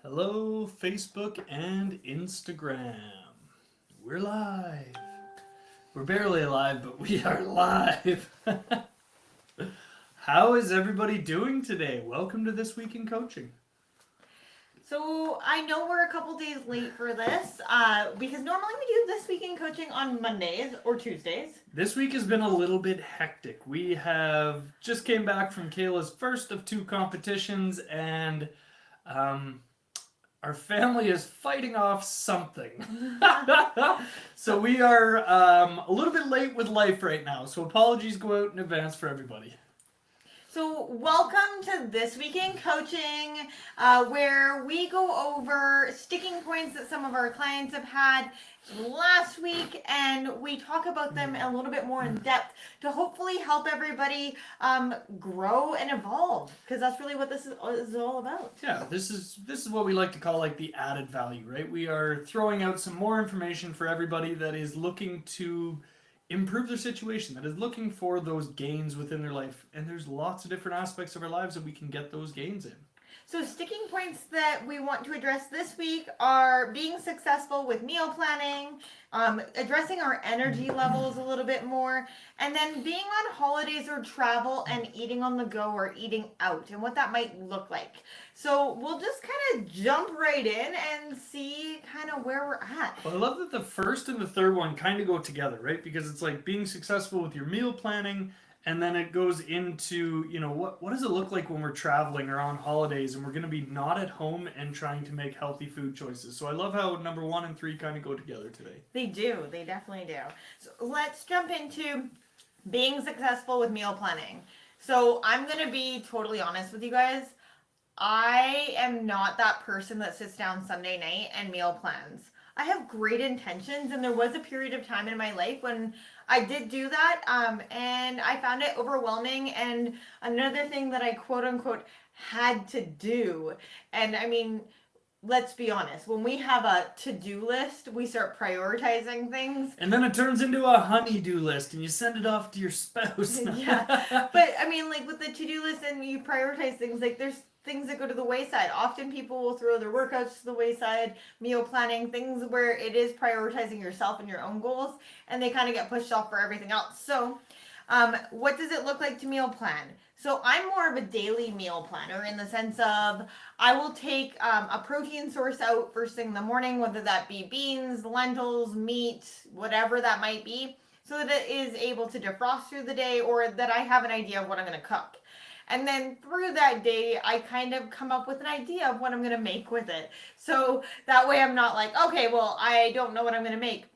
Hello, Facebook and Instagram. We're live. We're barely alive, but we are live. How is everybody doing today? Welcome to This Week in Coaching. So I know we're a couple days late for this because normally we do This Week in Coaching on Mondays or Tuesdays. This week has been a little bit hectic. We have just came back from Kayla's first of two competitions, and our family is fighting off something. So we are a little bit late with life right now. So apologies go out in advance for everybody. So welcome to This Week in Coaching, where we go over sticking points that some of our clients have had last week, and we talk about them a little bit more in depth to hopefully help everybody grow and evolve, because that's really what this is all about. Yeah, this is what we like to call like the added value, right? We are throwing out some more information for everybody that is looking to improve their situation, that is looking for those gains within their life. And there's lots of different aspects of our lives that we can get those gains in. So sticking points that we want to address this week are being successful with meal planning, addressing our energy levels a little bit more, and then being on holidays or travel and eating on the go or eating out and what that might look like. So we'll just kind of jump right in and see kind of where we're at. Well, I love that the first and the third one kind of go together, right? Because it's like being successful with your meal planning, and then it goes into, you know, what does it look like when we're traveling or on holidays and we're going to be not at home and trying to make healthy food choices. So I love how number 1 and 3 kind of go together today. They do. They definitely do. So let's jump into being successful with meal planning. So I'm going to be totally honest with you guys. I am not that person that sits down Sunday night and meal plans. I have great intentions, and there was a period of time in my life when I did do that, and I found it overwhelming, and another thing that I quote unquote had to do. And I mean, let's be honest, when we have a to-do list, we start prioritizing things. And then it turns into a honey-do list and you send it off to your spouse. Yeah, but I mean, like with the to-do list and you prioritize things, like there's things that go to the wayside. Often people will throw their workouts to the wayside, meal planning, things where it is prioritizing yourself and your own goals, and they kind of get pushed off for everything else. So what does it look like to meal plan? So I'm more of a daily meal planner in the sense of I will take a protein source out first thing in the morning, whether that be beans, lentils, meat, whatever that might be, so that it is able to defrost through the day, or that I have an idea of what I'm going to cook. And then through that day, I kind of come up with an idea of what I'm going to make with it. So that way I'm not like, okay, well, I don't know what I'm going to make.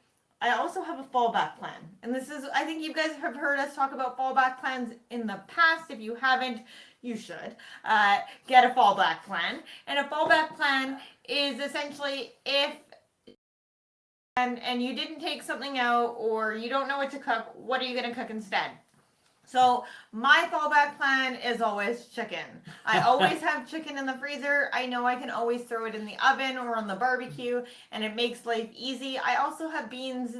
I also have a fallback plan. And this is, I think you guys have heard us talk about fallback plans in the past. If you haven't, you should get a fallback plan. And a fallback plan is essentially if and you didn't take something out, or you don't know what to cook, what are you going to cook instead? So my fallback plan is always chicken. I always have chicken in the freezer. I know I can always throw it in the oven or on the barbecue, and it makes life easy. I also have beans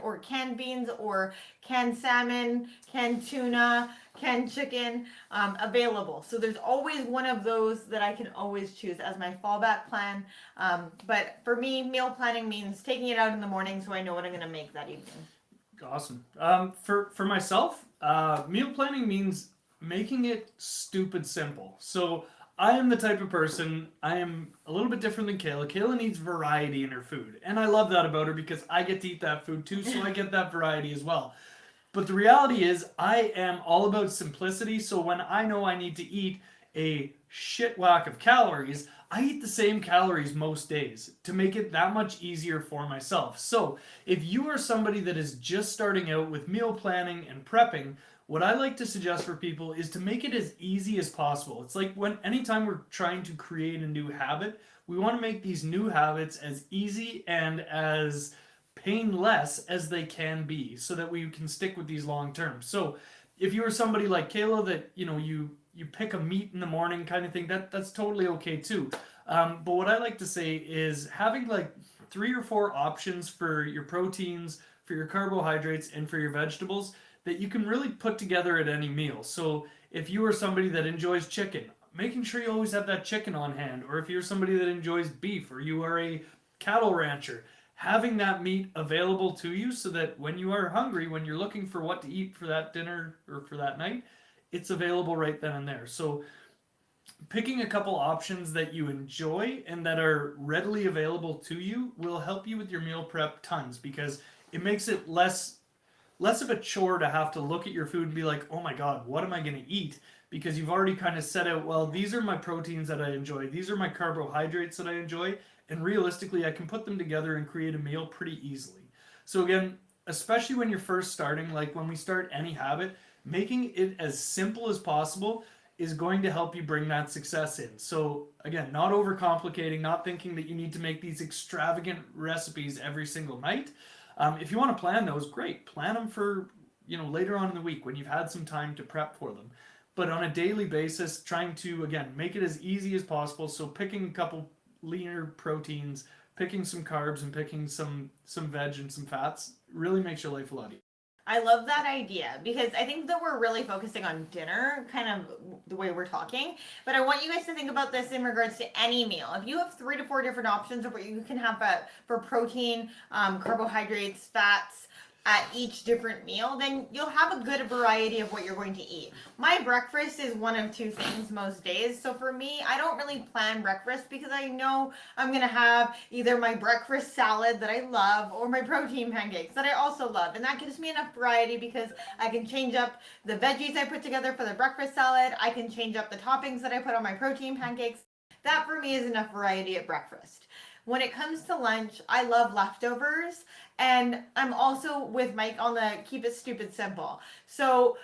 or canned beans or canned salmon, canned tuna, canned chicken available. So there's always one of those that I can always choose as my fallback plan. But for me, meal planning means taking it out in the morning so I know what I'm going to make that evening. Awesome. For myself, meal planning means making it stupid simple. So I am the type of person, I am a little bit different than Kayla. Kayla needs variety in her food. And I love that about her because I get to eat that food too, so I get that variety as well. But the reality is I am all about simplicity. So when I know I need to eat a shit whack of calories, I eat the same calories most days to make it that much easier for myself. So if you are somebody that is just starting out with meal planning and prepping, what I like to suggest for people is to make it as easy as possible. It's like anytime we're trying to create a new habit, we want to make these new habits as easy and as painless as they can be so that we can stick with these long term. So if you are somebody like Kayla that, you know, you pick a meat in the morning kind of thing, that's totally okay too. But what I like to say is having like 3 or 4 options for your proteins, for your carbohydrates, and for your vegetables, that you can really put together at any meal. So if you are somebody that enjoys chicken, making sure you always have that chicken on hand, or if you're somebody that enjoys beef, or you are a cattle rancher, having that meat available to you so that when you are hungry, when you're looking for what to eat for that dinner or for that night, it's available right then and there. So picking a couple options that you enjoy and that are readily available to you will help you with your meal prep tons, because it makes it less of a chore to have to look at your food and be like, oh my god, what am I going to eat? Because you've already kind of set out, well, these are my proteins that I enjoy, these are my carbohydrates that I enjoy, and realistically I can put them together and create a meal pretty easily. So again, especially when you're first starting, like when we start any habit, making it as simple as possible is going to help you bring that success in. So again, not overcomplicating, not thinking that you need to make these extravagant recipes every single night. If you want to plan those, great. Plan them for, later on in the week when you've had some time to prep for them. But on a daily basis, trying to, again, make it as easy as possible. So picking a couple leaner proteins, picking some carbs, and picking some veg and some fats really makes your life a lot easier. I love that idea, because I think that we're really focusing on dinner, kind of the way we're talking. But I want you guys to think about this in regards to any meal. If you have 3 to 4 different options of what you can have for protein, carbohydrates, fats, at each different meal, then you'll have a good variety of what you're going to eat. My breakfast is one of 2 things most days. So for me, I don't really plan breakfast because I know I'm going to have either my breakfast salad that I love or my protein pancakes that I also love. And that gives me enough variety because I can change up the veggies I put together for the breakfast salad. I can change up the toppings that I put on my protein pancakes. That for me is enough variety at breakfast. When it comes to lunch, I love leftovers, and I'm also with Mike on the keep it stupid simple. So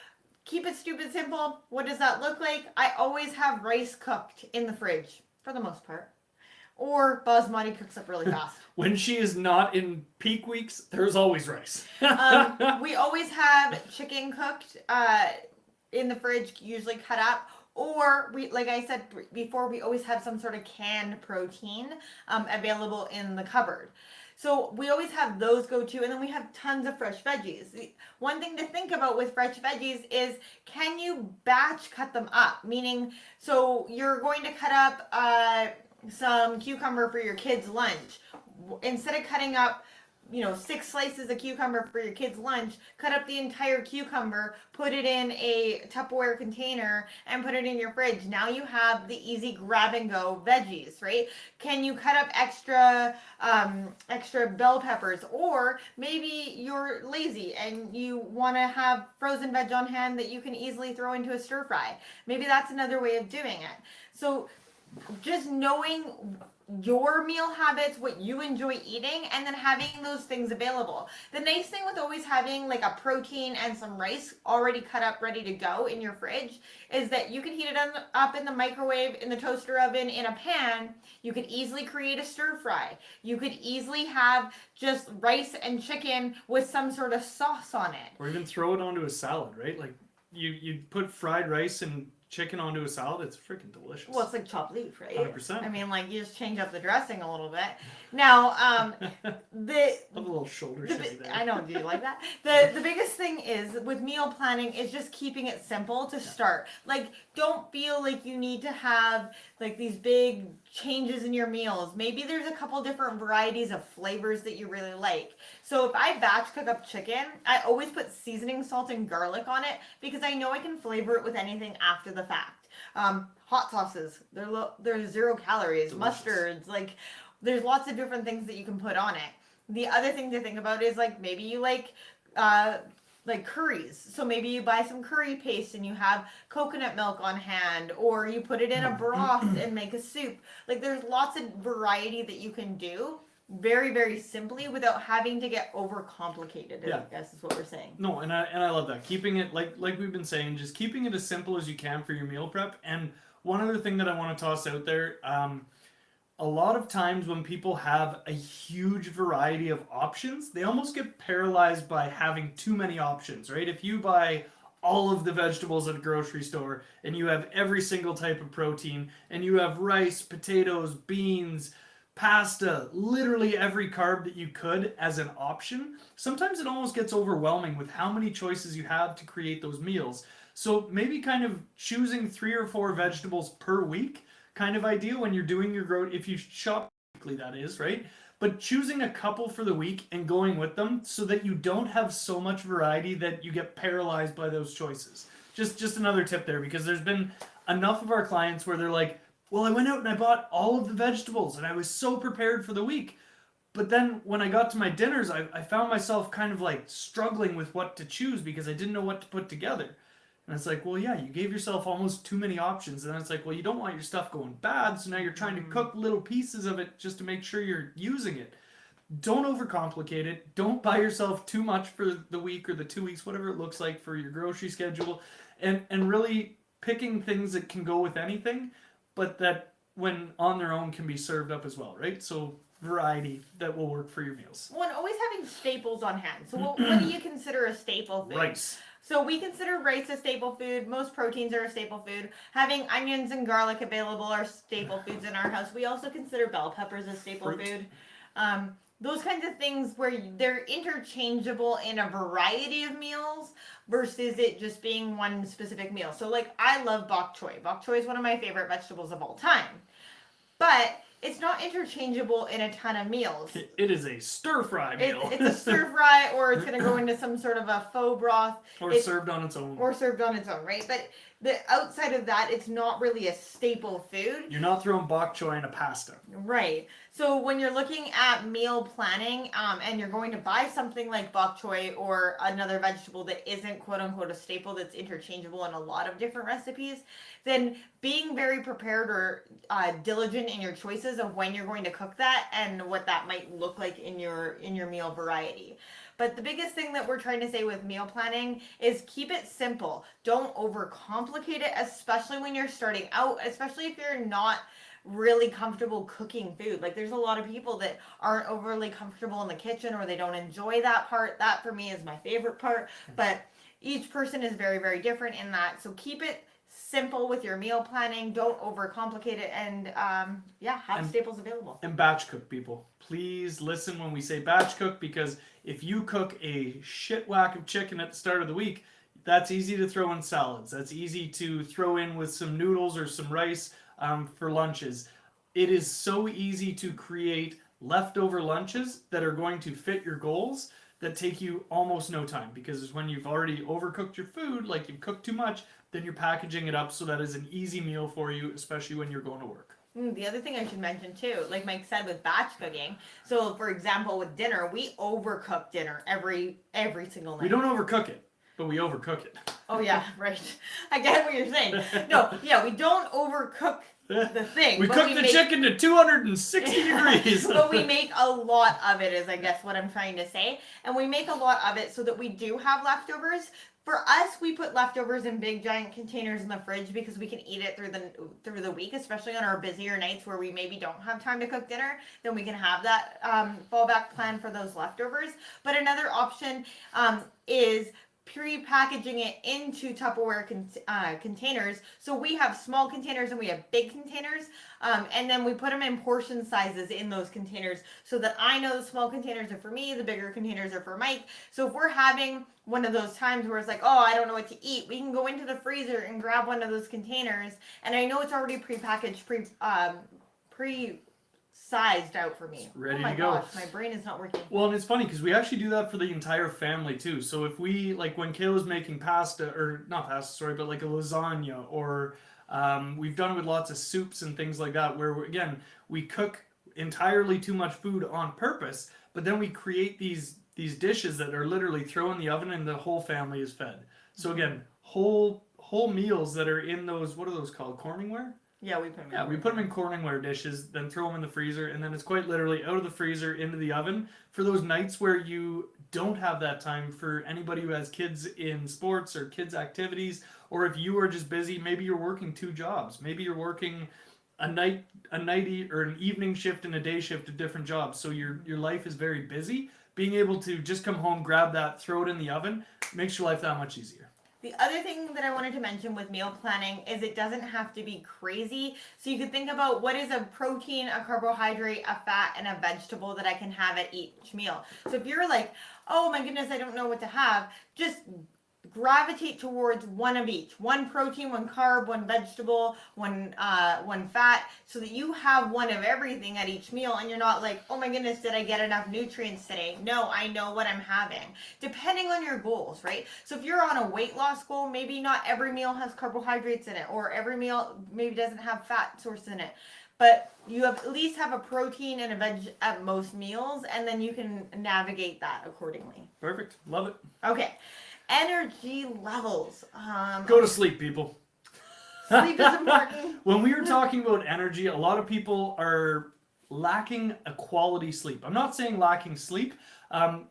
keep it stupid simple. What does that look like? I always have rice cooked in the fridge for the most part. Or basmati cooks up really fast. When she is not in peak weeks, there's always rice. We always have chicken cooked in the fridge, usually cut up. Or we, like I said before, we always have some sort of canned protein available in the cupboard. So we always have those go to, and then we have tons of fresh veggies. One thing to think about with fresh veggies is, can you batch cut them up? Meaning, so you're going to cut up some cucumber for your kids' lunch. Instead of cutting up 6 slices of cucumber for your kids' lunch, cut up the entire cucumber, put it in a Tupperware container, and put it in your fridge. Now you have the easy grab and go veggies, right? Can you cut up extra bell peppers? Or maybe you're lazy and you want to have frozen veg on hand that you can easily throw into a stir fry. Maybe that's another way of doing it. So just knowing your meal habits, what you enjoy eating, and then having those things available. The nice thing with always having like a protein and some rice already cut up ready to go in your fridge is that you can heat it up in the microwave, in the toaster oven, in a pan. You could easily create a stir fry. You could easily have just rice and chicken with some sort of sauce on it. Or even throw it onto a salad, right? Like you put fried rice and chicken onto a salad, it's freaking delicious. Well, it's like chopped leaf, right? 100%. I mean, like, you just change up the dressing a little bit. Now, the a little shoulder shake there. I know, do you like that? The biggest thing is with meal planning is just keeping it simple to start. Like, don't feel like you need to have like these big changes in your meals. Maybe there's a couple different varieties of flavors that you really like. So if I batch cook up chicken, I always put seasoning salt and garlic on it because I know I can flavor it with anything after the fact. Hot sauces, they're 0 calories. Delicious. Mustards, like there's lots of different things that you can put on it. The other thing to think about is like maybe you like curries. So maybe you buy some curry paste and you have coconut milk on hand, or you put it in a broth and make a soup. Like there's lots of variety that you can do very, very simply without having to get overcomplicated. I guess is what we're saying. No, and I love that. Keeping it like we've been saying, just keeping it as simple as you can for your meal prep. And one other thing that I want to toss out there, a lot of times when people have a huge variety of options, they almost get paralyzed by having too many options, right? If you buy all of the vegetables at a grocery store and you have every single type of protein and you have rice, potatoes, beans, pasta, literally every carb that you could as an option, sometimes it almost gets overwhelming with how many choices you have to create those meals. So maybe kind of choosing 3 or 4 vegetables per week kind of idea when you're doing your if you shop weekly, that is, right? But choosing a couple for the week and going with them so that you don't have so much variety that you get paralyzed by those choices. Just another tip there, because there's been enough of our clients where they're like, well, I went out and I bought all of the vegetables and I was so prepared for the week. But then when I got to my dinners, I found myself kind of like struggling with what to choose because I didn't know what to put together. And it's like, well, yeah, you gave yourself almost too many options. And then it's like, well, you don't want your stuff going bad. So now you're trying to cook little pieces of it just to make sure you're using it. Don't overcomplicate it. Don't buy yourself too much for the week or the 2 weeks, whatever it looks like for your grocery schedule. And really picking things that can go with anything, but that when on their own can be served up as well, right? So variety that will work for your meals. Well, and always having staples on hand. So what do you consider a staple food? Rice. So we consider rice a staple food. Most proteins are a staple food. Having onions and garlic available are staple foods in our house. We also consider bell peppers a staple food. Those kinds of things where they're interchangeable in a variety of meals versus it just being one specific meal. So like I love bok choy. Bok choy is one of my favorite vegetables of all time. But it's not interchangeable in a ton of meals. It is a stir-fry meal. It's a stir-fry, or it's going to go into some sort of a faux broth. Or served on its own. Or served on its own, right? But outside of that, it's not really a staple food. You're not throwing bok choy in a pasta. Right. So when you're looking at meal planning and you're going to buy something like bok choy or another vegetable that isn't quote-unquote a staple that's interchangeable in a lot of different recipes, then being very prepared or diligent in your choices of when you're going to cook that and what that might look like in your meal variety. But the biggest thing that we're trying to say with meal planning is keep it simple. Don't overcomplicate it, especially when you're starting out, especially if you're not really comfortable cooking food. Like there's a lot of people that aren't overly comfortable in the kitchen or they don't enjoy that part. That for me is my favorite part, but each person is very, very different in that. So keep it simple with your meal planning. Don't overcomplicate it, and have staples available. And batch cook, people. Please listen when we say batch cook, because if you cook a shit whack of chicken at the start of the week, that's easy to throw in salads. That's easy to throw in with some noodles or some rice for lunches. It is so easy to create leftover lunches that are going to fit your goals that take you almost no time, because when you've already overcooked your food, like you've cooked too much, then you're packaging it up so that is an easy meal for you, especially when you're going to work. The other thing I should mention too, like Mike said with batch cooking. So for example, with dinner, we overcook dinner every single night. We don't overcook it, but we overcook it. Oh yeah, right. I get what you're saying. No, yeah, we don't overcook the thing. We cook the chicken to 260 degrees. But we make a lot of it, is I guess what I'm trying to say. And we make a lot of it so that we do have leftovers. For us, we put leftovers in big giant containers in the fridge because we can eat it through the week, especially on our busier nights where we maybe don't have time to cook dinner. Then we can have that fallback plan for those leftovers. But another option is pre-packaging it into Tupperware containers. So we have small containers and we have big containers, and then we put them in portion sizes in those containers so that I know the small containers are for me, the bigger containers are for Mike. So if we're having one of those times where it's like, oh, I don't know what to eat, we can go into the freezer and grab one of those containers, and I know it's already pre-packaged, sized out for me. Ready to go. Gosh, my brain is not working. Well, and it's funny because we actually do that for the entire family too. So if we, like when Kayla's making pasta, or not pasta, sorry, but like a lasagna, or we've done it with lots of soups and things like that, where again, we cook entirely too much food on purpose, but then we create these dishes that are literally thrown in the oven and the whole family is fed. So again, whole meals that are in those, what are those called? Corningware? Yeah, we put them in. Yeah, we put them in Corningware dishes, then throw them in the freezer, and then it's quite literally out of the freezer into the oven for those nights where you don't have that time. For anybody who has kids in sports or kids activities, or if you are just busy, maybe you're working 2 jobs, maybe you're working a night or an evening shift and a day shift at different jobs, so your life is very busy. Being able to just come home, grab that, throw it in the oven, makes your life that much easier. The other thing that I wanted to mention with meal planning is it doesn't have to be crazy. So you can think about what is a protein, a carbohydrate, a fat, and a vegetable that I can have at each meal. So if you're like, oh my goodness, I don't know what to have, just gravitate towards one of each, one protein, one carb, one vegetable, one fat, so that you have one of everything at each meal, and you're not like, oh my goodness, did I get enough nutrients today? No, I know what I'm having, depending on your goals, right? So if you're on a weight loss goal, maybe not every meal has carbohydrates in it, or every meal maybe doesn't have fat source in it, but you have at least have a protein and a veg at most meals, and then you can navigate that accordingly. Perfect. Love it. Okay. Energy levels. Go to sleep, people. Sleep is important. When we are talking about energy, a lot of people are lacking a quality sleep. I'm not saying lacking sleep.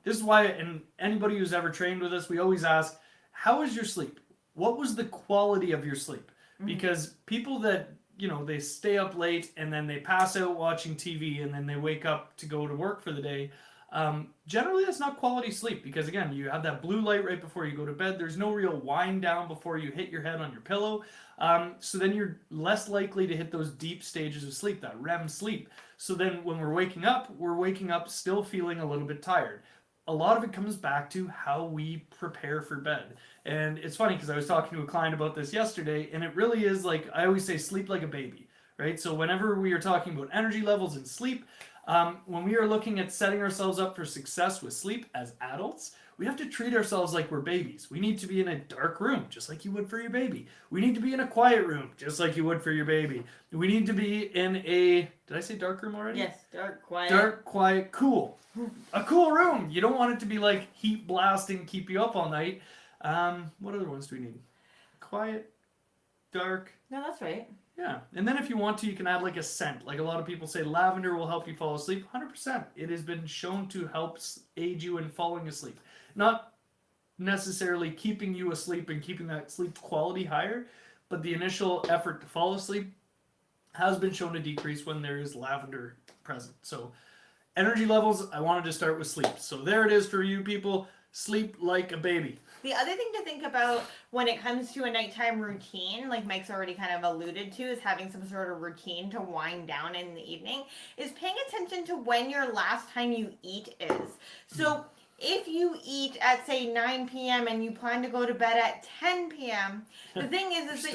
This is why, and anybody who's ever trained with us, we always ask, how is your sleep? What was the quality of your sleep? Because people that, they stay up late and then they pass out watching TV and then they wake up to go to work for the day. Generally, that's not quality sleep because, again, you have that blue light right before you go to bed. There's no real wind down before you hit your head on your pillow. So then you're less likely to hit those deep stages of sleep, that REM sleep. So then when we're waking up still feeling a little bit tired. A lot of it comes back to how we prepare for bed. And it's funny because I was talking to a client about this yesterday, and it really is like, I always say, sleep like a baby, right? So whenever we are talking about energy levels and sleep, when we are looking at setting ourselves up for success with sleep as adults, we have to treat ourselves like we're babies. We need to be in a dark room, just like you would for your baby. We need to be in a quiet room, just like you would for your baby. We need to be in a, did I say dark room already? Yes, dark, quiet. Dark, quiet, cool. A cool room. You don't want it to be like heat blasting, keep you up all night. What other ones do we need? Quiet, dark. No, that's right. Yeah, and then if you want to, you can add like a scent. Like a lot of people say lavender will help you fall asleep. 100%. It has been shown to help aid you in falling asleep. Not necessarily keeping you asleep and keeping that sleep quality higher, but the initial effort to fall asleep has been shown to decrease when there is lavender present. So energy levels, I wanted to start with sleep. So there it is for you people. Sleep like a baby. The other thing to think about when it comes to a nighttime routine, like Mike's already kind of alluded to, is having some sort of routine to wind down in the evening, is paying attention to when your last time you eat is. So if you eat at, say, 9 p.m. and you plan to go to bed at 10 p.m., the thing is that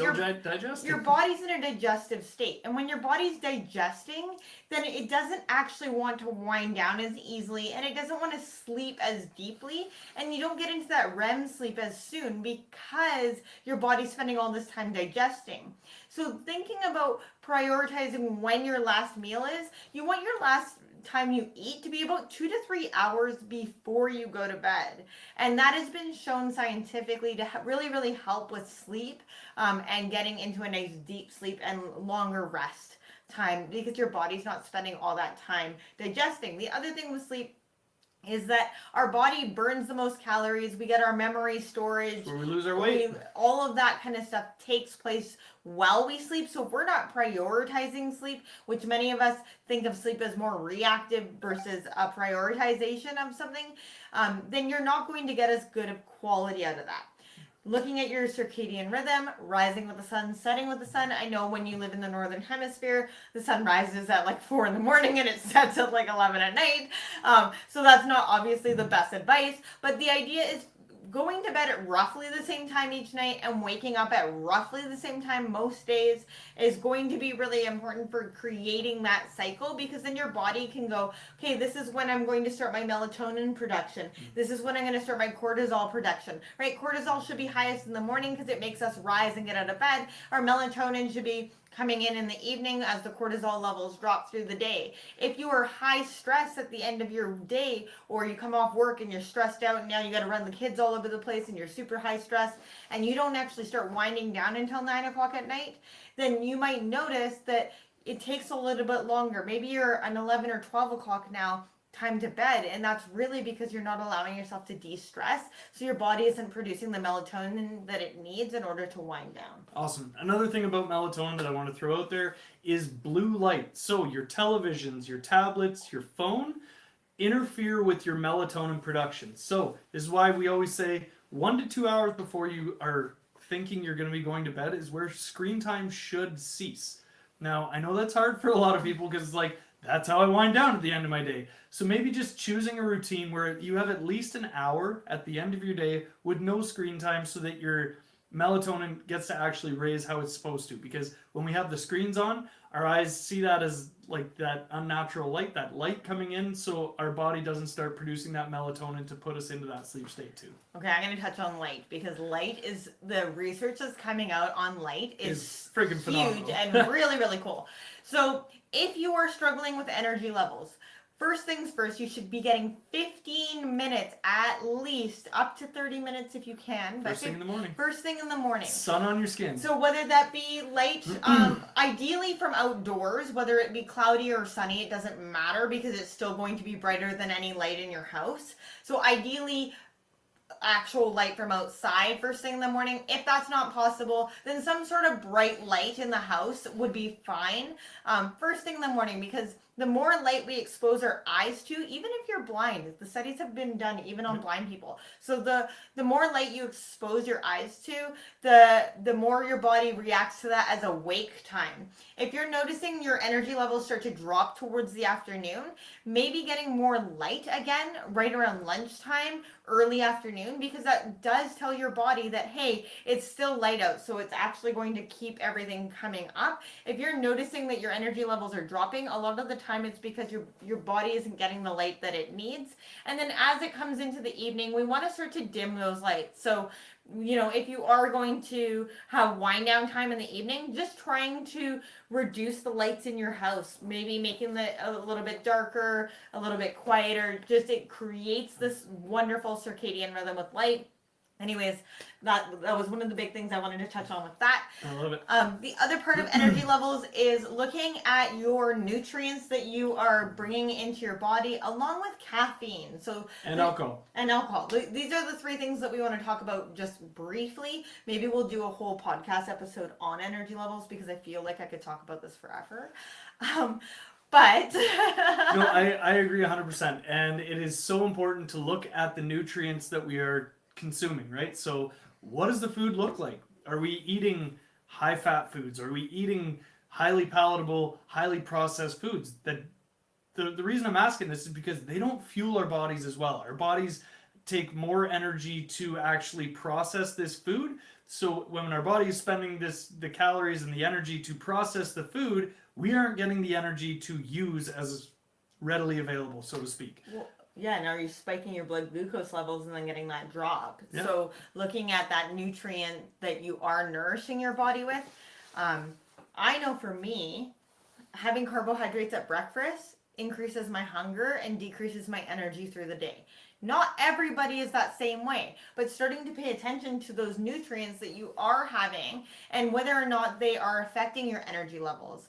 your body's in a digestive state. And when your body's digesting, then it doesn't actually want to wind down as easily, and it doesn't want to sleep as deeply, and you don't get into that REM sleep as soon because your body's spending all this time digesting. So thinking about prioritizing when your last meal is, you want your last time you eat to be about 2 to 3 hours before you go to bed, and that has been shown scientifically to really help with sleep and getting into a nice deep sleep and longer rest time, because your body's not spending all that time digesting. The other thing with sleep is that our body burns the most calories. We get our memory storage. Where we lose our weight. All of that kind of stuff takes place while we sleep. So if we're not prioritizing sleep, which many of us think of sleep as more reactive versus a prioritization of something, then you're not going to get as good of quality out of that. Looking at your circadian rhythm, rising with the sun, setting with the sun. I know when you live in the northern hemisphere, the sun rises at like 4 in the morning and it sets at like 11 at night. So that's not obviously the best advice, but the idea is going to bed at roughly the same time each night and waking up at roughly the same time most days is going to be really important for creating that cycle, because then your body can go, okay, this is when I'm going to start my melatonin production. This is when I'm going to start my cortisol production, right? Cortisol should be highest in the morning because it makes us rise and get out of bed. Our melatonin should be coming in the evening as the cortisol levels drop through the day. If you are high stress at the end of your day, or you come off work and you're stressed out and now you got to run the kids all over the place and you're super high stress and you don't actually start winding down until 9 o'clock at night, then you might notice that it takes a little bit longer. Maybe you're an 11 or 12 o'clock now time to bed, and that's really because you're not allowing yourself to de-stress, so your body isn't producing the melatonin that it needs in order to wind down. Awesome. Another thing about melatonin that I want to throw out there is blue light. So your televisions, your tablets, your phone interfere with your melatonin production. So this is why we always say 1 to 2 hours before you are thinking you're going to be going to bed is where screen time should cease. Now, I know that's hard for a lot of people because it's like, that's how I wind down at the end of my day. So maybe just choosing a routine where you have at least an hour at the end of your day with no screen time so that your melatonin gets to actually raise how it's supposed to. Because when we have the screens on, our eyes see that as like that unnatural light, that light coming in, so our body doesn't start producing that melatonin to put us into that sleep state too. Okay, I'm going to touch on light because light is the research that's coming out on light is freaking phenomenal. Huge and really, really cool. So if you are struggling with energy levels, first things first, you should be getting 15 minutes at least, up to 30 minutes if you can. First thing in the morning. First thing in the morning. Sun on your skin. So whether that be light, ideally from outdoors, whether it be cloudy or sunny, it doesn't matter because it's still going to be brighter than any light in your house. So ideally, actual light from outside first thing in the morning. If that's not possible, then some sort of bright light in the house would be fine first thing in the morning, because the more light we expose our eyes to, even if you're blind, the studies have been done even on blind people. So the more light you expose your eyes to, the more your body reacts to that as a wake time. If you're noticing your energy levels start to drop towards the afternoon, maybe getting more light again right around lunchtime, early afternoon, because that does tell your body that, hey, it's still light out, so it's actually going to keep everything coming up. If you're noticing that your energy levels are dropping, a lot of the time it's because your body isn't getting the light that it needs. And then as it comes into the evening, we want to start to dim those lights. So, you know, if you are going to have wind down time in the evening, just trying to reduce the lights in your house, maybe making it a little bit darker, a little bit quieter. Just it creates this wonderful circadian rhythm with light. Anyways, that was one of the big things I wanted to touch on with that. I love it. The other part of energy levels is looking at your nutrients that you are bringing into your body, along with caffeine. And alcohol. And alcohol. These are the three things that we want to talk about just briefly. Maybe we'll do a whole podcast episode on energy levels because I feel like I could talk about this forever. But no, I agree 100%. And it is so important to look at the nutrients that we are consuming, right? So what does the food look like? Are we eating high fat foods? Are we eating highly palatable, highly processed foods? That the reason I'm asking this is because they don't fuel our bodies as well. Our bodies take more energy to actually process this food. So when our body is spending the calories and the energy to process the food, we aren't getting the energy to use as readily available, so to speak. Well, yeah, and are you spiking your blood glucose levels and then getting that drop? Yeah. So looking at that nutrient that you are nourishing your body with, I know for me, having carbohydrates at breakfast increases my hunger and decreases my energy through the day. Not everybody is that same way, but starting to pay attention to those nutrients that you are having and whether or not they are affecting your energy levels.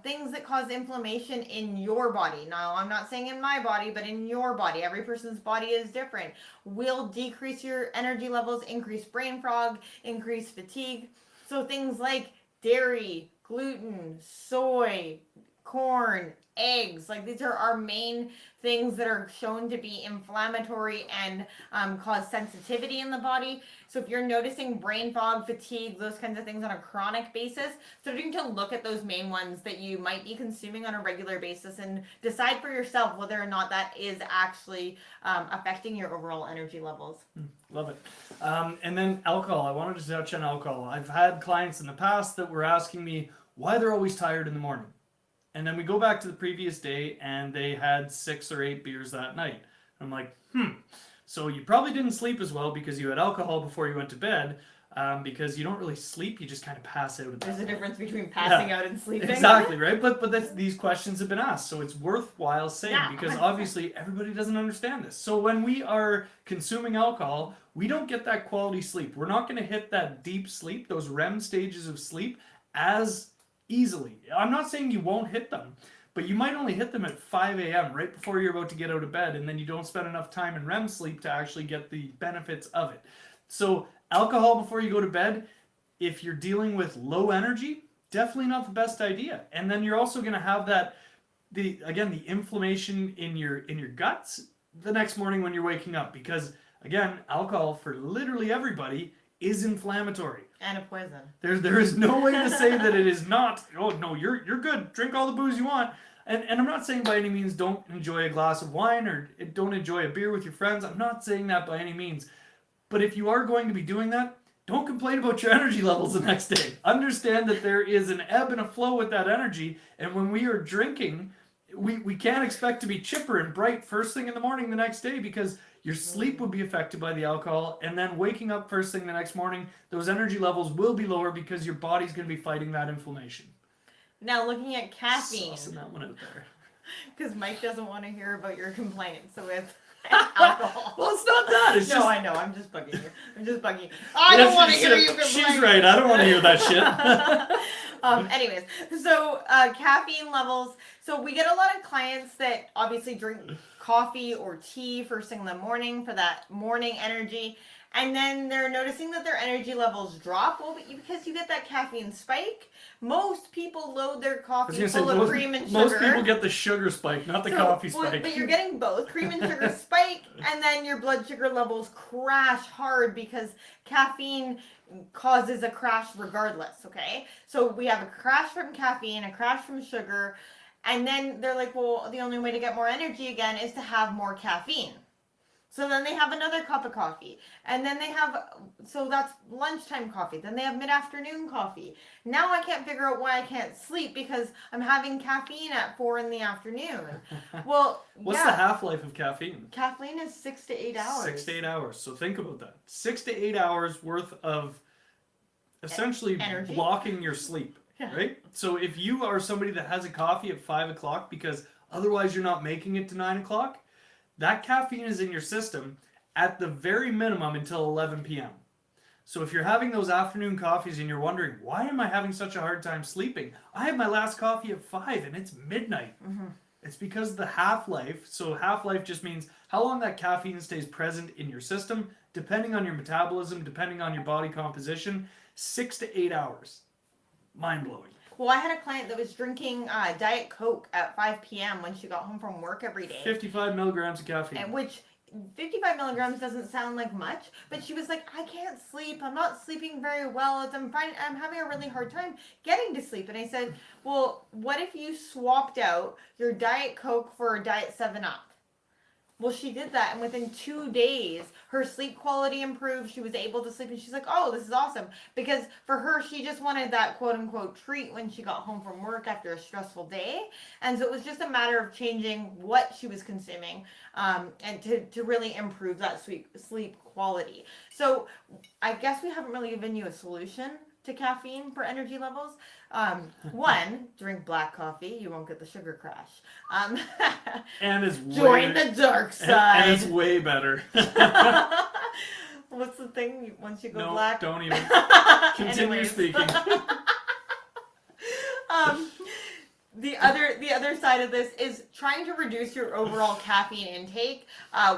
Things that cause inflammation in your body. Now, I'm not saying in my body, but in your body. Every person's body is different. Will decrease your energy levels, increase brain fog, increase fatigue. So things like dairy, gluten, soy, corn, eggs, like these are our main things that are shown to be inflammatory and cause sensitivity in the body. So if you're noticing brain fog, fatigue, those kinds of things on a chronic basis, starting to look at those main ones that you might be consuming on a regular basis and decide for yourself whether or not that is actually affecting your overall energy levels. Love it. And then alcohol. I wanted to touch on alcohol. I've had clients in the past that were asking me why they're always tired in the morning. And then we go back to the previous day and they had 6 or 8 beers that night. I'm like, so you probably didn't sleep as well because you had alcohol before you went to bed, because you don't really sleep, you just kind of pass out. There's a difference between passing out and sleeping. Exactly, right? But these questions have been asked, so it's worthwhile saying because obviously everybody doesn't understand this. So when we are consuming alcohol, we don't get that quality sleep. We're not going to hit that deep sleep, those REM stages of sleep, as easily. I'm not saying you won't hit them, but you might only hit them at 5 a.m. right before you're about to get out of bed, and then you don't spend enough time in REM sleep to actually get the benefits of it. So alcohol before you go to bed, if you're dealing with low energy, definitely not the best idea. And then you're also going to have the inflammation in your guts the next morning when you're waking up, because Again, alcohol for literally everybody is inflammatory. And a poison. There is no way to say that it is not. Oh no, you're good. Drink all the booze you want. And I'm not saying by any means don't enjoy a glass of wine or don't enjoy a beer with your friends. I'm not saying that by any means. But if you are going to be doing that, don't complain about your energy levels the next day. Understand that there is an ebb and a flow with that energy. And when we are drinking, we can't expect to be chipper and bright first thing in the morning the next day, because your sleep would be affected by the alcohol. And then waking up first thing the next morning, those energy levels will be lower because your body's going to be fighting that inflammation. Now, looking at caffeine. Saucing that one out there. Because Mike doesn't want to hear about your complaints with alcohol. Well, it's not that. It's just... I know. I'm just bugging you. I don't want to hear you complain. She's right. I don't want to hear that shit. Anyways, so caffeine levels. So we get a lot of clients that obviously drink coffee or tea first thing in the morning for that morning energy. And then they're noticing that their energy levels drop. Well, because you get that caffeine spike. Most people load their coffee full of cream and sugar. Most people get the sugar spike, not the coffee spike. But you're getting both. Cream and sugar spike, and then your blood sugar levels crash hard because caffeine causes a crash regardless, okay? So we have a crash from caffeine, a crash from sugar, and then they're like, well, the only way to get more energy again is to have more caffeine. So then they have another cup of coffee. And then they have, so that's lunchtime coffee. Then they have mid-afternoon coffee. Now I can't figure out why I can't sleep because I'm having caffeine at 4 in the afternoon. Well, What's the half-life of caffeine? Caffeine is 6 to 8 hours. 6 to 8 hours. So think about that. 6 to 8 hours worth of essentially energy? blocking your sleep, right? So if you are somebody that has a coffee at 5 o'clock because otherwise you're not making it to 9 o'clock, that caffeine is in your system at the very minimum until 11 p.m. So if you're having those afternoon coffees and you're wondering, why am I having such a hard time sleeping? I had my last coffee at 5 and it's midnight. Mm-hmm. It's because the half-life, so half-life just means how long that caffeine stays present in your system, depending on your metabolism, depending on your body composition, 6 to 8 hours. Mind-blowing. Well, I had a client that was drinking Diet Coke at 5 p.m. when she got home from work every day. 55 milligrams of caffeine. And which 55 milligrams doesn't sound like much, but she was like, I can't sleep. I'm not sleeping very well. I'm having a really hard time getting to sleep. And I said, well, what if you swapped out your Diet Coke for a Diet 7-Up? Well, she did that, and within 2 days, her sleep quality improved. She was able to sleep, and she's like, oh, this is awesome. Because for her, she just wanted that quote-unquote treat when she got home from work after a stressful day. And so it was just a matter of changing what she was consuming and to really improve that sleep quality. So I guess we haven't really given you a solution to caffeine for energy levels. One, drink black coffee. You won't get the sugar crash. And it's join the dark side. And it's way better. What's the thing? Once you go no, black? Don't even. Continue speaking. The other side of this is trying to reduce your overall caffeine intake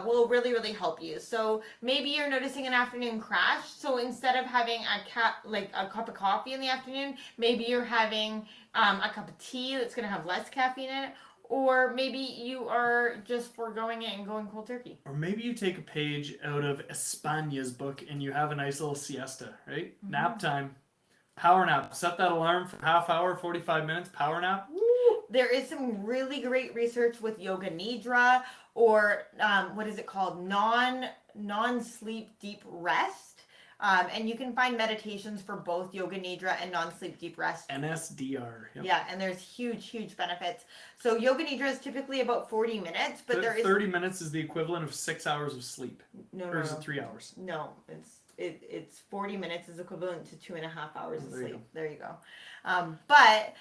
will really, really help you. So maybe you're noticing an afternoon crash. So instead of having a cup of coffee in the afternoon, maybe you're having a cup of tea that's going to have less caffeine in it. Or maybe you are just foregoing it and going cold turkey. Or maybe you take a page out of España's book and you have a nice little siesta, right? Mm-hmm. Nap time. Power nap. Set that alarm for half hour, 45 minutes. Power nap. There is some really great research with yoga nidra or what is it called? Non-sleep deep rest. And you can find meditations for both yoga nidra and non-sleep deep rest. NSDR. Yep. Yeah, and there's huge benefits. So yoga nidra is typically about 40 minutes, but there is 30 minutes is the equivalent of 6 hours of sleep. No, or is it 3 hours? No, it's 40 minutes is equivalent to 2.5 hours of sleep. There you go. But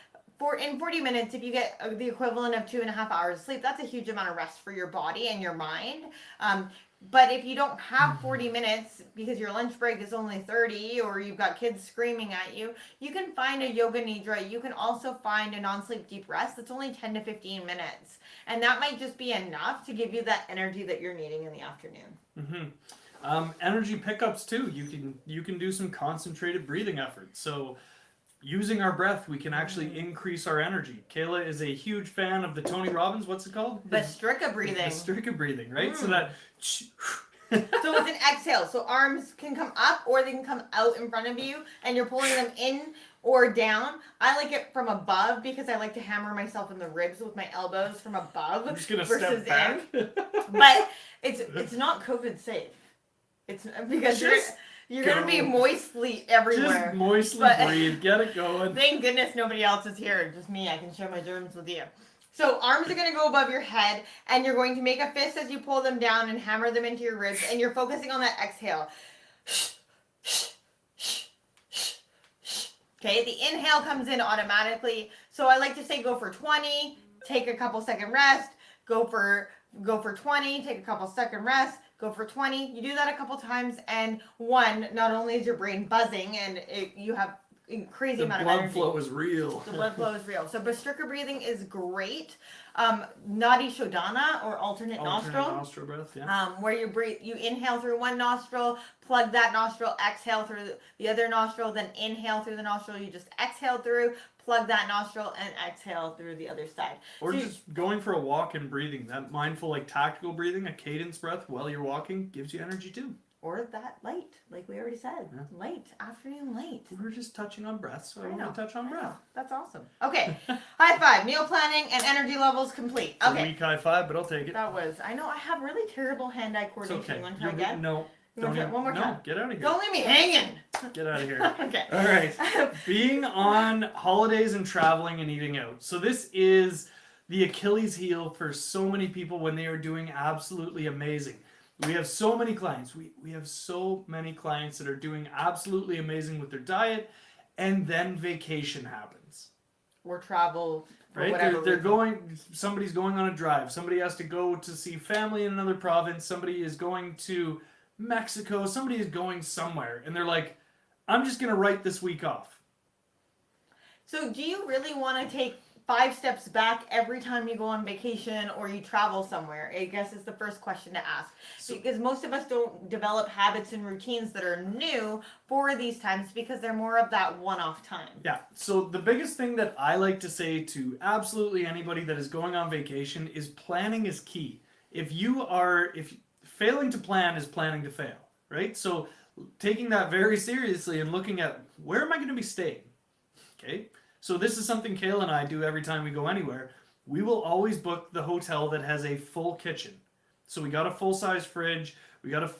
in 40 minutes, if you get the equivalent of 2.5 hours of sleep, that's a huge amount of rest for your body and your mind. But if you don't have 40 minutes because your lunch break is only 30 or you've got kids screaming at you, you can find a yoga nidra. You can also find a non-sleep deep rest that's only 10 to 15 minutes. And that might just be enough to give you that energy that you're needing in the afternoon. Mm-hmm. Energy pickups too. You can do some concentrated breathing efforts. So using our breath, we can actually increase our energy. Kayla is a huge fan of the Tony Robbins, what's it called? Bastrika breathing. Bastrika breathing, right? So that So it's an exhale. So arms can come up or they can come out in front of you, and you're pulling them in or down. I like it from above because I like to hammer myself in the ribs with my elbows from above. I'm just gonna versus step back. But it's not COVID safe. It's because Just you're gonna be go. moistly everywhere. Just moistly But- breathe. Get it going. Thank goodness nobody else is here, just me. I can share my germs with you. So arms are going to go above your head, and you're going to make a fist as you pull them down and hammer them into your ribs, and you're focusing on that exhale. Okay, the inhale comes in automatically. So I like to say go for 20, take a couple second rest, go for 20, take a couple second rest, go for 20. You do that a couple times, and not only is your brain buzzing and you have crazy The amount of blood energy. flow is real. The blood flow is real. So Bhastrika breathing is great. Nadi Shodhana or alternate nostril breath, yeah. Where you breathe, you inhale through one nostril, plug that nostril, exhale through the other nostril, then inhale through the nostril you just exhaled through, plug that nostril, and exhale through the other side. Or So just going for a walk and breathing. That mindful, like tactical breathing, a cadence breath while you're walking gives you energy too. or that light, like we already said. Yeah. Light, afternoon light. We were just touching on breath, so I know. want to touch on I know. breath. That's awesome. Okay, high five. Meal planning and energy levels complete. It's a Okay. weak high five, but I'll take it. That was. I know I have really terrible hand-eye It's coordination. okay. You want to try again? No. You want to try even- one more no, time? get out of here. Don't leave me hanging. Get out of here. Okay. All right. Being on holidays and traveling and eating out. So this is the Achilles heel for so many people when they are doing absolutely amazing. We have so many clients. We have so many clients that are doing absolutely amazing with their diet, and then vacation happens. Or travel for Right? whatever They're reason. going, somebody's going on a drive. Somebody has to go to see family in another province. Somebody is going to Mexico. Somebody is going somewhere. And they're like, I'm just going to write this week off. So do you really want to take 5 steps back every time you go on vacation or you travel somewhere? I guess is the first question to ask. Because most of us don't develop habits and routines that are new for these times because they're more of that one-off time. Yeah. So the biggest thing that I like to say to absolutely anybody that is going on vacation is planning is key. If failing to plan is planning to fail, right? So taking that very seriously and looking at where am I going to be staying? Okay. So this is something Kayla and I do every time we go anywhere. We will always book the hotel that has a full kitchen. So we got a full-size fridge. We got a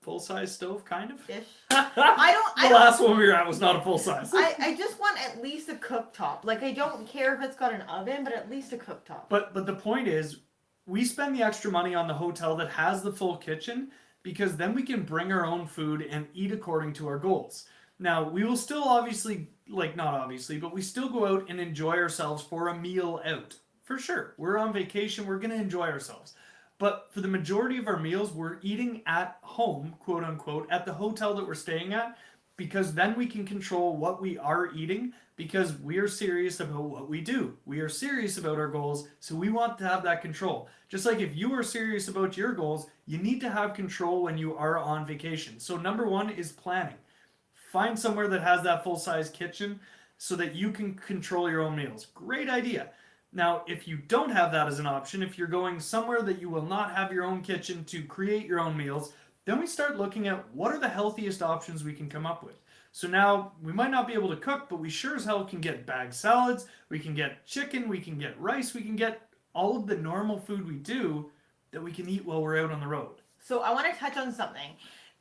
full-size stove, kind of. Ish. The last one we were at was not a full-size. I just want at least a cooktop. Like, I don't care if it's got an oven, but at least a cooktop. But the point is, we spend the extra money on the hotel that has the full kitchen because then we can bring our own food and eat according to our goals. Now, we will still obviously, like not obviously, but we still go out and enjoy ourselves for a meal out. For sure. We're on vacation, we're going to enjoy ourselves. But for the majority of our meals, we're eating at home, quote unquote, at the hotel that we're staying at, because then we can control what we are eating because we are serious about what we do. We are serious about our goals, so we want to have that control. Just like if you are serious about your goals, you need to have control when you are on vacation. So number one is planning. Find somewhere that has that full-size kitchen so that you can control your own meals. Great idea. Now, if you don't have that as an option, if you're going somewhere that you will not have your own kitchen to create your own meals, then we start looking at what are the healthiest options we can come up with. So now, we might not be able to cook, but we sure as hell can get bagged salads, we can get chicken, we can get rice, we can get all of the normal food we do that we can eat while we're out on the road. So I want to touch on something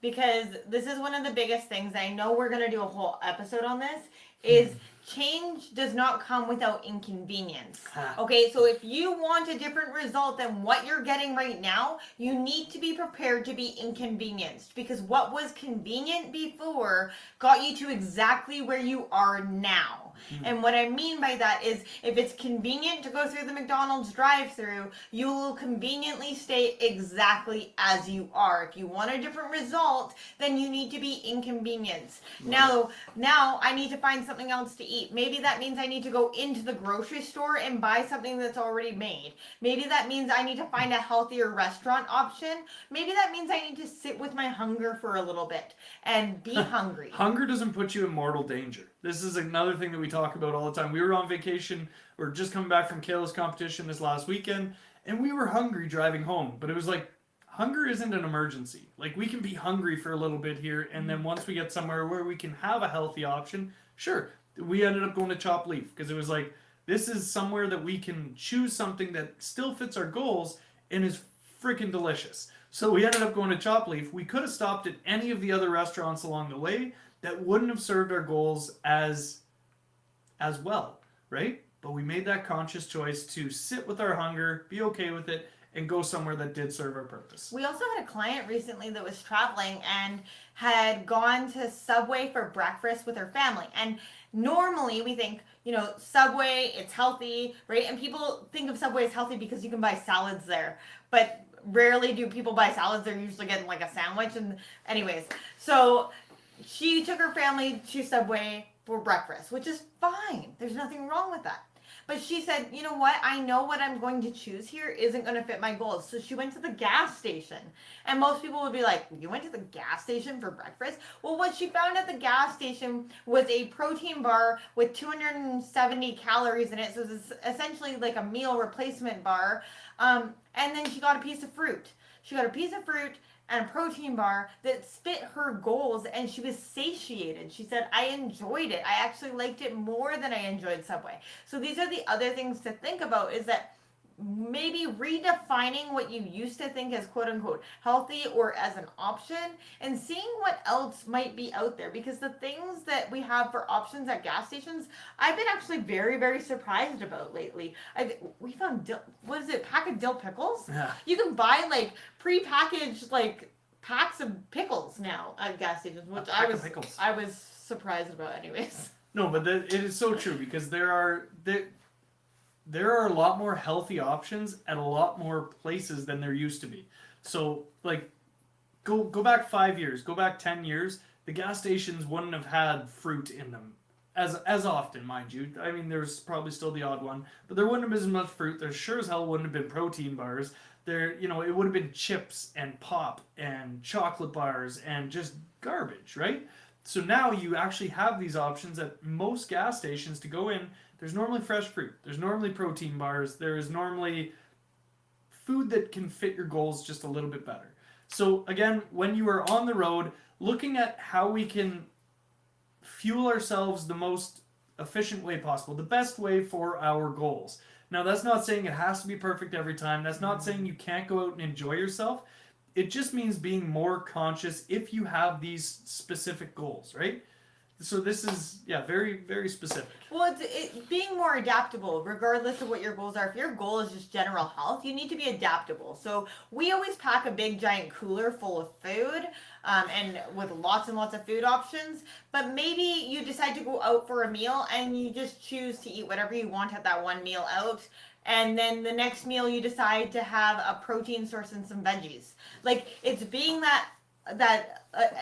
because this is one of the biggest things. I know we're going to do a whole episode on this, is change does not come without inconvenience. Okay, so if you want a different result than what you're getting right now, you need to be prepared to be inconvenienced because what was convenient before got you to exactly where you are now. And what I mean by that is if it's convenient to go through the McDonald's drive-through, you will conveniently stay exactly as you are. If you want a different result, then you need to be inconvenienced. Now I need to find something else to eat. Maybe that means I need to go into the grocery store and buy something that's already made. Maybe that means I need to find a healthier restaurant option. Maybe that means I need to sit with my hunger for a little bit and be hungry. Hunger doesn't put you in mortal danger. This is another thing that we talk about all the time. We were on vacation, or just coming back from Kayla's competition this last weekend, and we were hungry driving home. But it was like hunger isn't an emergency. Like, we can be hungry for a little bit here, and then once we get somewhere where we can have a healthy option, sure. We ended up going to Chop Leaf because it was like, this is somewhere that we can choose something that still fits our goals and is freaking delicious. So we ended up going to Chop Leaf. We could have stopped at any of the other restaurants along the way that wouldn't have served our goals as well, right? But we made that conscious choice to sit with our hunger, be okay with it, and go somewhere that did serve our purpose. We also had a client recently that was traveling and had gone to Subway for breakfast with her family. And normally we think, Subway, it's healthy, right? And people think of Subway as healthy because you can buy salads there. But rarely do people buy salads. They're usually getting like a sandwich. And anyways, so she took her family to Subway for breakfast, which is fine. There's nothing wrong with that. But she said, you know what? I know what I'm going to choose here isn't going to fit my goals. So she went to the gas station. And most people would be like, you went to the gas station for breakfast? Well, what she found at the gas station was a protein bar with 270 calories in it. So it's essentially like a meal replacement bar. And then she got a piece of fruit. She got a piece of fruit and a protein bar that fit her goals, and she was satiated. She said, I enjoyed it. I actually liked it more than I enjoyed Subway. So these are the other things to think about, is that maybe redefining what you used to think as quote unquote healthy or as an option, and seeing what else might be out there, because the things that we have for options at gas stations, I've been actually very, very surprised about lately. We found pack of dill pickles? Yeah. You can buy like pre-packaged like packs of pickles now at gas stations, which I was surprised about anyways. No, but it is so true, because there are a lot more healthy options at a lot more places than there used to be. So, like, go back 5 years, go back 10 years, the gas stations wouldn't have had fruit in them as often, mind you. I mean, there's probably still the odd one, but there wouldn't have been as much fruit. There sure as hell wouldn't have been protein bars. It would have been chips and pop and chocolate bars and just garbage, right? So now you actually have these options at most gas stations to go in. There's normally fresh fruit. There's normally protein bars. There's normally food that can fit your goals just a little bit better. So again, when you are on the road, looking at how we can fuel ourselves the most efficient way possible, the best way for our goals. Now, that's not saying it has to be perfect every time. That's not saying you can't go out and enjoy yourself. It just means being more conscious if you have these specific goals, right? So this is, very, very specific. Well, it's being more adaptable, regardless of what your goals are. If your goal is just general health, you need to be adaptable. So we always pack a big giant cooler full of food, and with lots and lots of food options. But maybe you decide to go out for a meal and you just choose to eat whatever you want at that one meal out. And then the next meal you decide to have a protein source and some veggies. Like, it's being that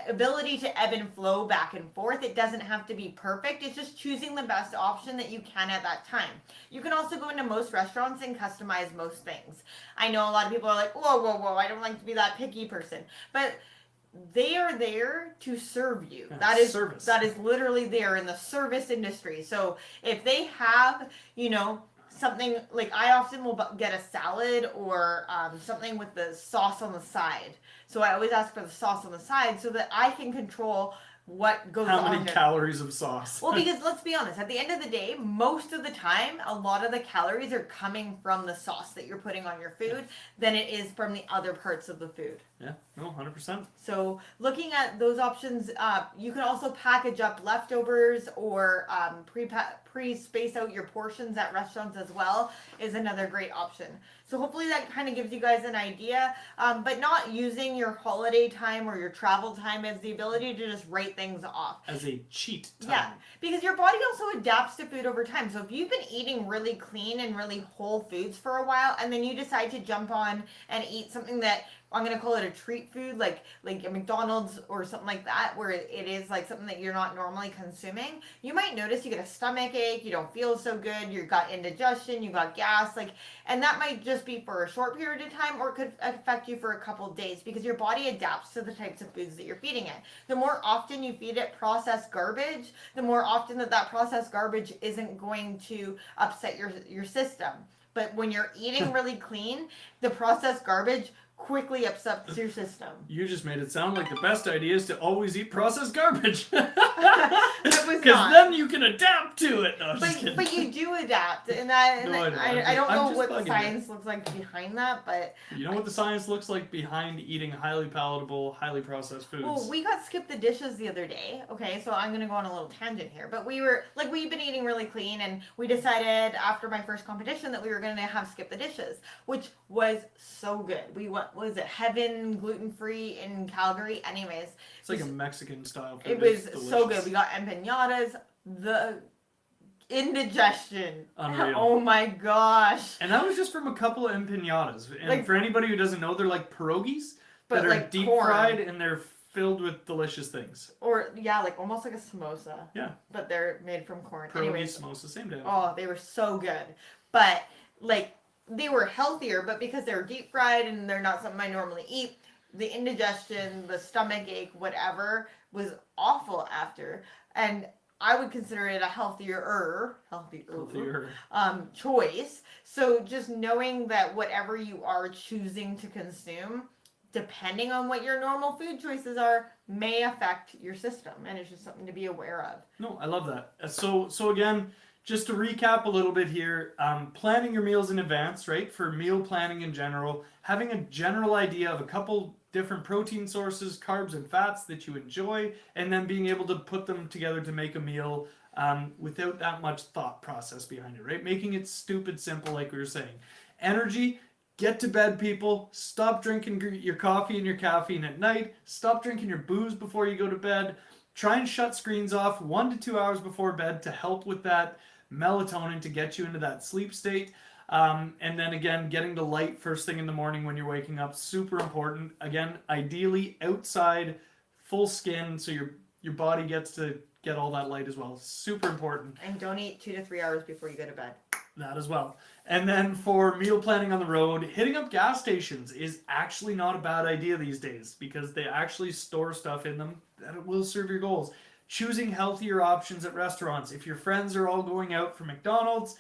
ability to ebb and flow back and forth. It doesn't have to be perfect. It's just choosing the best option that you can at that time. You can also go into most restaurants and customize most things. I know a lot of people are like, whoa, I don't like to be that picky person. But they are there to serve you. That is service. That is literally there in the service industry. So if they have, something like, I often will get a salad or something with the sauce on the side. So I always ask for the sauce on the side so that I can control what goes on. How many calories of sauce? Well, because let's be honest, at the end of the day, most of the time, a lot of the calories are coming from the sauce that you're putting on your food than it is from the other parts of the food. Yeah, no, 100%. So looking at those options, you can also package up leftovers or pre-space out your portions at restaurants as well is another great option. So hopefully that kind of gives you guys an idea, but not using your holiday time or your travel time as the ability to just write things off. As a cheat time. Yeah, because your body also adapts to food over time. So if you've been eating really clean and really whole foods for a while, and then you decide to jump on and eat something that, I'm going to call it a treat food, like a McDonald's or something like that, where it is like something that you're not normally consuming, you might notice you get a stomach ache, you don't feel so good, you got indigestion, you got gas, and that might just be for a short period of time, or it could affect you for a couple of days, because your body adapts to the types of foods that you're feeding it. The more often you feed it processed garbage, the more often that processed garbage isn't going to upset your system. But when you're eating really clean, the processed garbage quickly upsets your system. You just made it sound like the best idea is to always eat processed garbage. It was Because not. then you can adapt to it. No, I'm just kidding. But you do adapt, and that No, I know. I don't I'm know just what the bugging you. science looks like behind that, but You know what the science looks like behind eating highly palatable, highly processed foods? well, we got skip the dishes the other day. Okay, so I'm gonna go on a little tangent here, but we've been eating really clean, and we decided after my first competition that we were gonna have skip the dishes, which was so good. We went, was it Heaven gluten free in Calgary? Anyways, It's like a Mexican style food. it was It's so good. delicious. We got empanadas. The indigestion. Unreal. Oh my gosh. And that was just from a couple of empanadas. And Like- for anybody who doesn't know, they're like pierogies But that are like deep corn. fried and they're filled with delicious things. Or yeah, like almost like a samosa. Yeah. But they're made from corn. Pierogi, Anyways, samosa, same day. oh, they were so good. But like they were healthier, but because they were deep fried and they're not something I normally eat, the indigestion, the stomach ache, whatever, was awful after. And I would consider it a healthier choice. So just knowing that whatever you are choosing to consume, depending on what your normal food choices are, may affect your system, and it's just something to be aware of. No, I love that. So again, just to recap a little bit here, planning your meals in advance, right? For meal planning in general, having a general idea of a couple different protein sources, carbs and fats that you enjoy, and then being able to put them together to make a meal without that much thought process behind it, right? Making it stupid simple, like we were saying. Energy. Get to bed, people. Stop drinking your coffee and your caffeine at night. Stop drinking your booze before you go to bed. Try and shut screens off 1 to 2 hours before bed to help with that melatonin to get you into that sleep state. And then again, getting the light first thing in the morning when you're waking up, super important. Again, ideally outside, full skin, so your body gets to get all that light as well. Super important. And don't eat 2 to 3 hours before you go to bed. That as well. And then for meal planning on the road, hitting up gas stations is actually not a bad idea these days because they actually store stuff in them that will serve your goals. Choosing healthier options at restaurants. If your friends are all going out for McDonald's,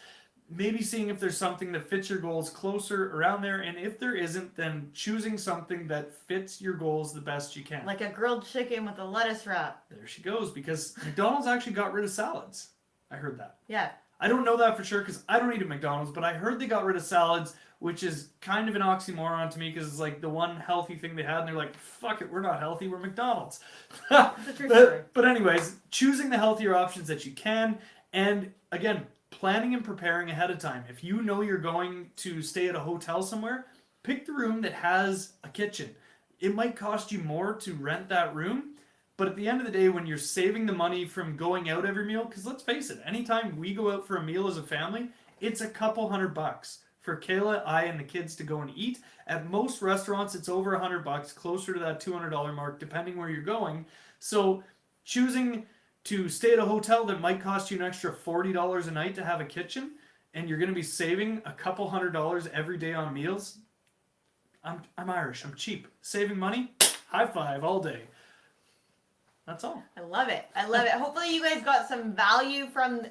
maybe seeing if there's something that fits your goals closer around there. And if there isn't, then choosing something that fits your goals the best you can. Like a grilled chicken with a lettuce wrap. There she goes, because McDonald's actually got rid of salads. I heard that. Yeah. I don't know that for sure because I don't eat at McDonald's, but I heard they got rid of salads, which is kind of an oxymoron to me because it's like the one healthy thing they had, and they're like, fuck it, we're not healthy, we're McDonald's. It's a true story. But anyways, choosing the healthier options that you can, and again, planning and preparing ahead of time. If you know you're going to stay at a hotel somewhere, pick the room that has a kitchen. It might cost you more to rent that room, but at the end of the day, when you're saving the money from going out every meal, because let's face it, anytime we go out for a meal as a family, it's a couple $100 for Kayla, I, and the kids to go and eat. At most restaurants, it's over $100, closer to that $200 mark, depending where you're going. So choosing to stay at a hotel that might cost you an extra $40 a night to have a kitchen, and you're going to be saving a couple $100 every day on meals. I'm Irish. I'm cheap. Saving money, high five all day. That's all. I love it. I love it. Hopefully you guys got some value from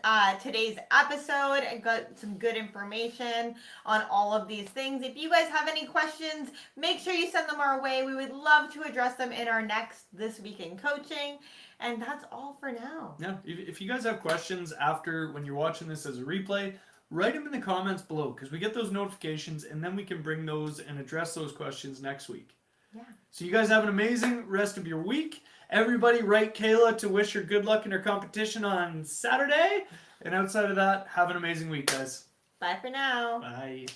today's episode and got some good information on all of these things. If you guys have any questions, make sure you send them our way. We would love to address them in our next This Week in Coaching. And that's all for now. Yeah, if you guys have questions after when you're watching this as a replay, write them in the comments below because we get those notifications and then we can bring those and address those questions next week. Yeah. So you guys have an amazing rest of your week. Everybody write Kayla to wish her good luck in her competition on Saturday. And outside of that, have an amazing week, guys. Bye for now. Bye.